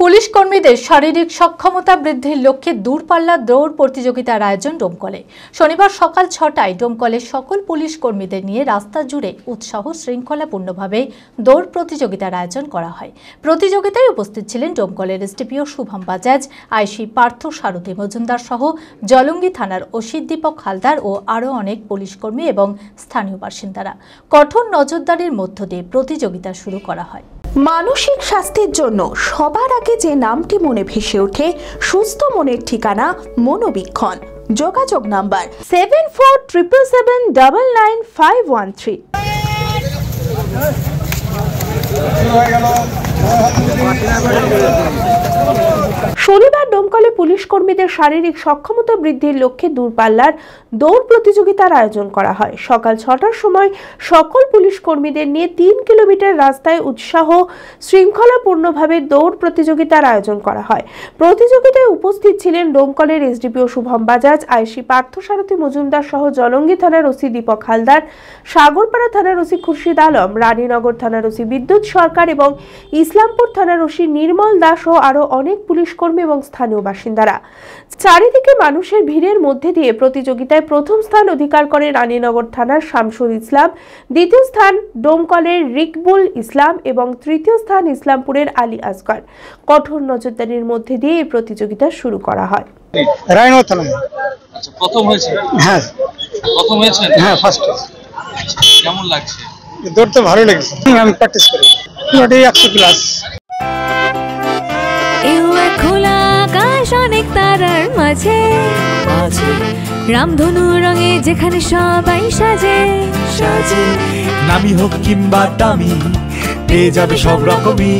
Police কর্মীদের শারীরিক সক্ষমতা বৃদ্ধির লক্ষ্যে দূরপাল্লা দৌড় প্রতিযোগিতার আয়োজন ডোমকলে। শনিবার সকাল ৬টায় ডোমকলের সকল পুলিশ কর্মীদের নিয়ে রাস্তা জুড়ে উৎসাহ শৃঙ্খলাপূর্ণভাবে দৌড় প্রতিযোগিতার আয়োজন করা হয়। প্রতিযোগিতায় উপস্থিত ছিলেন ডোমকলের এসডিপিও শুভম বাজাজ, আইসি পার্থ সারথী মজুমদার সহ জলঙ্গি থানার ওসি দীপক হালদার ও আরও অনেক পুলিশ কর্মী এবং স্থানীয় বাসিন্দারা। কঠোর নজরদারির মধ্য দিয়ে প্রতিযোগিতা শুরু করা হয়। মানসিক স্বাস্থ্যের জন্য সবার আগে যে নামটি মনে ভেসে ওঠে, সুস্থ মনের ঠিকানা মনোবীক্ষণ। যোগাযোগ নাম্বার 7477799513। শনিবার ডোমকলে পুলিশ কর্মীদের শারীরিক সক্ষমতা বৃদ্ধির লক্ষ্যে দূরপাল্লার দৌড় প্রতিযোগিতার আয়োজন করা হয়। সকাল ৬টার সময় সকল পুলিশ কর্মীদের নিয়ে ৩ কিলোমিটার রাস্তায় উৎসাহ শৃঙ্খলাপূর্ণভাবে দৌড় প্রতিযোগিতার আয়োজন করা হয়। প্রতিযোগিতায় উপস্থিত ছিলেন ডোমকলের এসডিপিও শুভম বাজাজ, আইসি পার্থ সারথী মজুমদার সহ জলঙ্গি থানার ওসি দীপক হালদার, সাগরপাড়া থানার ওসি খুরশিদ আলম, রানীনগর থানার ওসি বিদ্যুৎ সরকার এবং ইসলামপুর থানার ওসি নির্মল দাস ও আরো অনেক পুলিশ কর্মী এবং স্থানীয় বাসিন্দারা। চারিদিকে মানুষের ভিড়ের মধ্যে দিয়ে প্রতিযোগিতায় প্রথম স্থান অধিকার করে রানীনগর থানার শামসুল ইসলাম, দ্বিতীয় স্থান ডোমকলের রিকবুল ইসলাম এবং তৃতীয় স্থান ইসলামপুরের আলী আসগর। কঠোর নজরদারির মধ্যে দিয়ে এই প্রতিযোগিতা শুরু করা হয়। রানীনগর থানায়। আচ্ছা, প্রথম হয়েছে? হ্যাঁ, প্রথম হয়েছে। হ্যাঁ, ফার্স্ট। কেমন লাগছে? দৌড়তে ভালো লেগেছে। আমি প্র্যাকটিস করি। ওটাই 100 প্লাস। খোলা আকাশ অনেক তারার মাঝে, রামধনু রঙে যেখানে সবাই সাজে সাজে। নামি হোক কিংবা দামি, পেয়ে যাবে সব রকমই।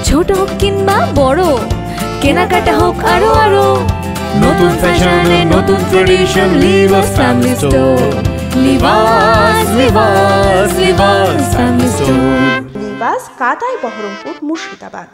ছোট হোক কিংবা বড়, কেনাকাটা হোক আরো আরো। নতুন ফ্যাশনে নতুন tradition, Libas family store. Libas Libas Libas family store. Libas, কাতাই, বহরমপুর, মুর্শিদাবাদ।